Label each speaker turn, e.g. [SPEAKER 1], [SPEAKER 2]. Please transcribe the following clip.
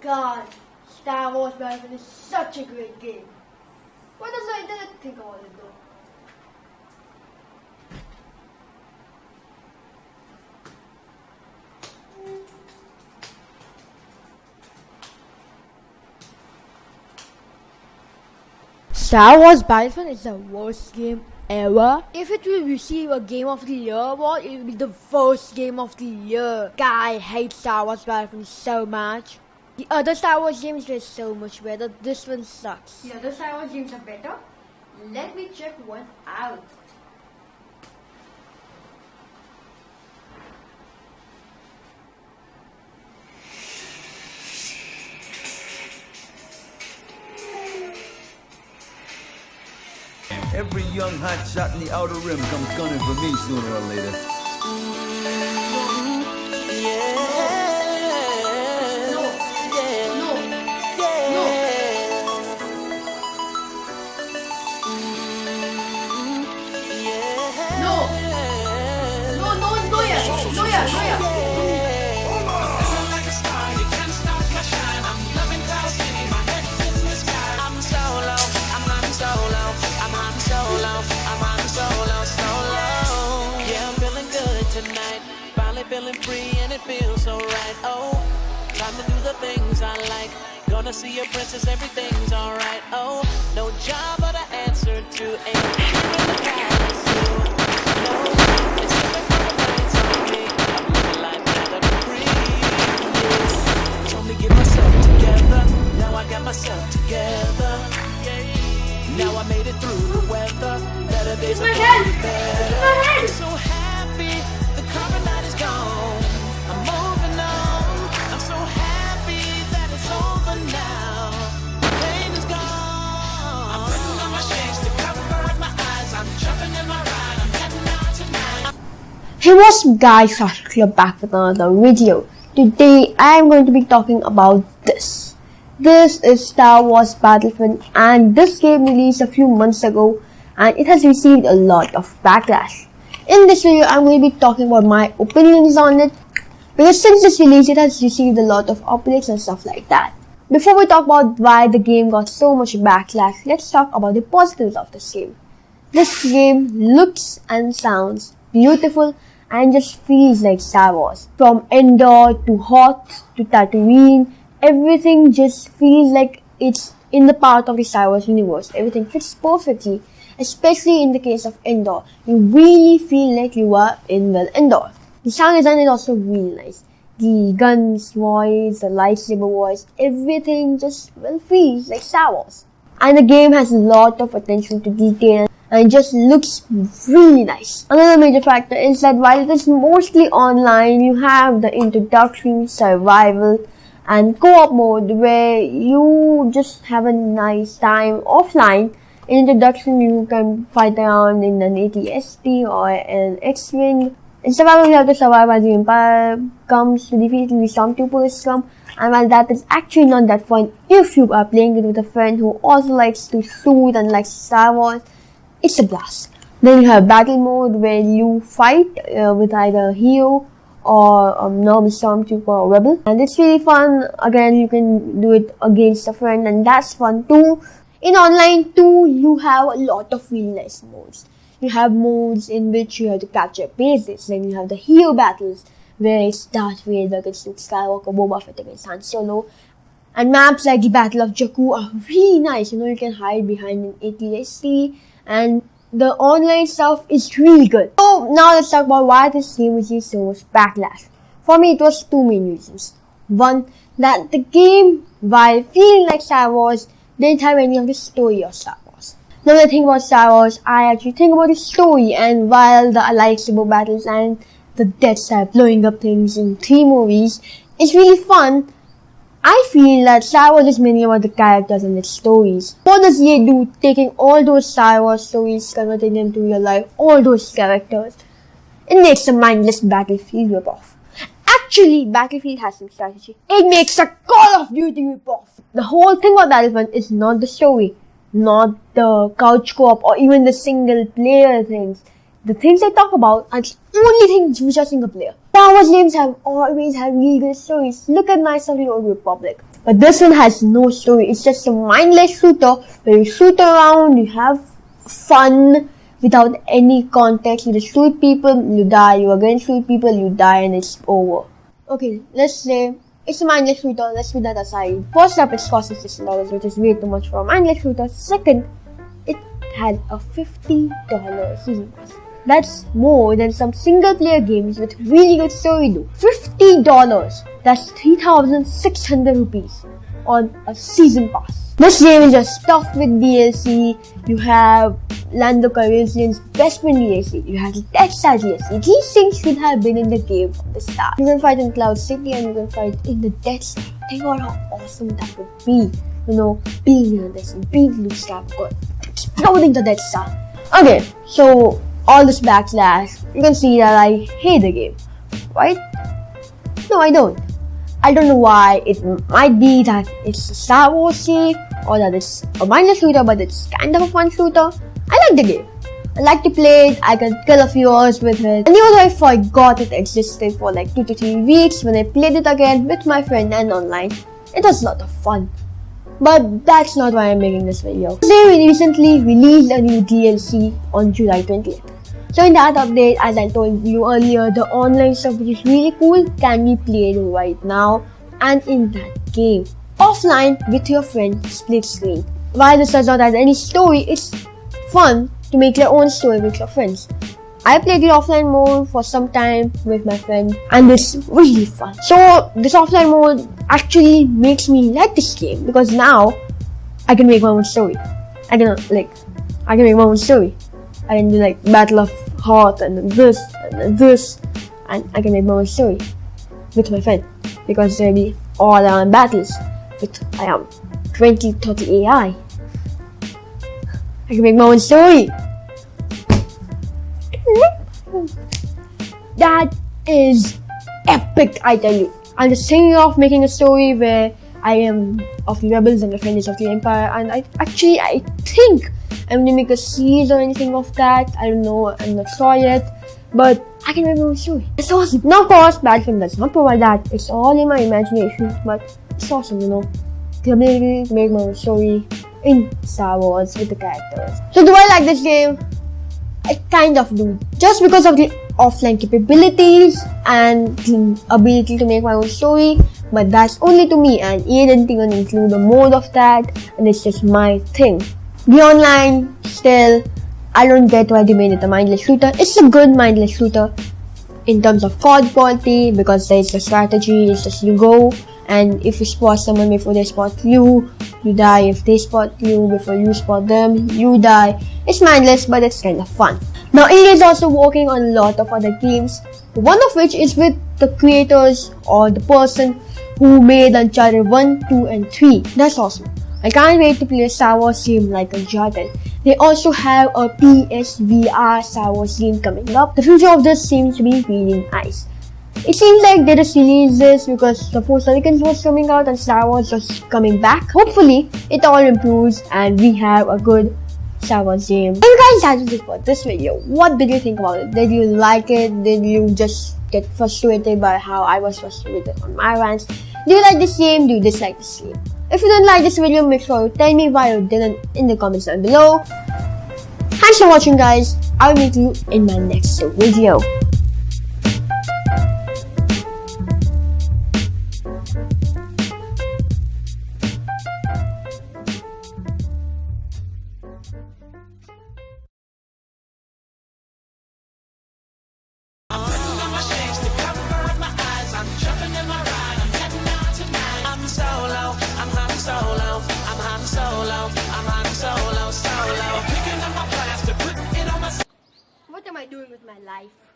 [SPEAKER 1] god, Star Wars Battlefront is such a great game. What does the internet think about it though?
[SPEAKER 2] Star Wars Battlefront is the worst game ever. If it will receive a Game of the Year award, it will be the worst Game of the Year. Guy, I hate Star Wars Battlefront so much. The other Star Wars games were so much better. This one sucks.
[SPEAKER 1] The other Star Wars games are better? Let me check one out.
[SPEAKER 3] Every young hot shot in the outer rim comes gunning for me sooner or later.
[SPEAKER 4] Feeling free and it feels so right. Oh, time to do the things I like. Gonna see a princess, everything's alright. Oh, no job but an answer to a dream in the palace. No, it's something from the nights on me. I'm living life now that I'm free. Yeah. Told me get myself together. Now I got myself together. Now I made it through the weather. Better days are getting better. I'm so happy. The current night is gone. I'm moving on. I'm so happy that it's over now. The pain is gone. I'm putting on my shades to cover up my eyes. I'm jumping in my ride. I'm heading out tonight.
[SPEAKER 5] Hey, what's up guys, You're back with another video. Today I am going to be talking about this. This is Star Wars Battlefront, and this game released a few months ago and it has received a lot of backlash. In this video, I'm going to be talking about my opinions on it, because since its release, it has received a lot of updates and stuff like that. Before we talk about why the game got so much backlash, let's talk about the positives of this game. This game looks and sounds beautiful and just feels like Star Wars. From Endor to Hoth to Tatooine, everything just feels like it's in the part of the Star Wars universe. Everything fits perfectly. Especially in the case of Endor, you really feel like you are in Endor. The sound design is also really nice. The guns voice, the lightsaber voice, everything just feels like Star Wars. And the game has a lot of attention to detail and it just looks really nice. Another major factor is that while it is mostly online, you have the introductory, survival and co-op mode where you just have a nice time offline. In introduction, you can fight around in an AT-ST or an X-Wing. In survival, you have to survive as the Empire comes to defeat the Stormtroopers come. And while that is actually not that fun, if you are playing it with a friend who also likes to shoot and likes Star Wars, it's a blast. Then you have battle mode where you fight with either a hero or a normal Stormtrooper or Rebel. And it's really fun. Again, you can do it against a friend and that's fun too. In online too, you have a lot of really nice modes. You have modes in which you have to capture bases. Then you have the hero battles, where it's Darth Vader against Luke Skywalker, Boba Fett against Han Solo. And maps like the Battle of Jakku are really nice. You can hide behind an AT-ST. And the online stuff is really good. So now let's talk about why this game received so much backlash. For me, it was two main reasons. One, that the game, while feeling like Star Wars, didn't have any of the story of Star Wars. Now when I think about Star Wars, I actually think about the story, and while the lightsaber battles and the Death Star blowing up things in 3 movies is really fun, I feel that Star Wars is mainly about the characters and the stories. What does EA do taking all those Star Wars stories, converting them to real life, all those characters? It makes a mindless Battlefield ripoff. Actually, Battlefield has some strategy. It makes a Call of Duty ripoff. The whole thing about Battlefront is not the story, not the couch co-op or even the single player things. The things I talk about are the only things which are single player. Star Wars games have always had really good stories. Look at Knights of the Old Republic. But this one has no story. It's just a mindless shooter where you shoot around, you have fun without any context. You just shoot people, you die. You again shoot people, you die, and it's over. Okay, let's say it's a mindless shooter. Let's put that aside. First up, it's costing $60, which is way too much for a mindless shooter. Second, it had a $50 season pass. That's more than some single player games with really good story do. $50. That's 3,600 rupees on a season pass. This game is just stuffed with DLC. You have Lando Calrissian's best friend DLC. You have the Death Star DLC. These things should have been in the game from the start. You can fight in Cloud City and you can fight in the Death Star. Think about how awesome that would be. You know, being in this, being Luke Skywalker, exploding the Death Star. Okay, so all this backslash, you can see that I hate the game, right? No, I don't. I don't know why. It might be that it's a Star Wars game or that it's a mindless shooter, but it's kind of a fun shooter. I like the game. I like to play it. I can kill a few hours with it. And even though I forgot it existed for like 2 to 3 weeks, when I played it again with my friend and online, it was a lot of fun. But that's not why I'm making this video. They recently released a new DLC on July 20th. So in that update, as I told you earlier, the online stuff which is really cool can be played right now and in that game. Offline with your friend, split screen. While this does not have any story, it's fun to make your own story with your friends. I played the offline mode for some time with my friend and it's really fun. So this offline mode actually makes me like this game because now I can make my own story. I can make my own story. I can do like Battle of Heart and then this and then this, and I can make my own story with my friend because there'll be all around battles with 20-30 AI. I can make my own story. That is epic, I tell you. I'm just thinking of making a story where I am of the rebels and the friend is of the empire, and I think I'm gonna make a series or anything of that. I don't know, I'm not sure yet, but I can make my own story. It's awesome. Now, of course, Battlefront does not provide that. It's all in my imagination, but it's awesome, you know. The ability to make my own story in Star Wars with the characters. So, do I like this game? I kind of do. Just because of the offline capabilities and the ability to make my own story, but that's only to me, and EA didn't even include a mode of that, and it's just my thing. The online, still, I don't get why they made it a mindless shooter. It's a good mindless shooter in terms of COD quality because there's the strategy, it's just you go, and if you spot someone before they spot you, you die. If they spot you before you spot them, you die. It's mindless, but it's kind of fun. Now, EA is also working on a lot of other games, one of which is with the creators or the person who made Uncharted 1, 2, and 3. That's awesome. I can't wait to play a Star Wars game like Uncharted. They also have a PSVR Star Wars game coming up. The future of this seems to be really nice. It seems like they just released this because The Force Awakens was coming out and Star Wars was coming back. Hopefully, it all improves and we have a good Star Wars game. And guys, that's it for this video. What did you think about it? Did you like it? Did you just get frustrated by how I was frustrated on my rants? Do you like this game? Do you dislike this game? If you didn't like this video, make sure you tell me why you didn't in the comments down below. Thanks for watching, guys. I'll meet you in my next video.
[SPEAKER 1] What am I doing with my life?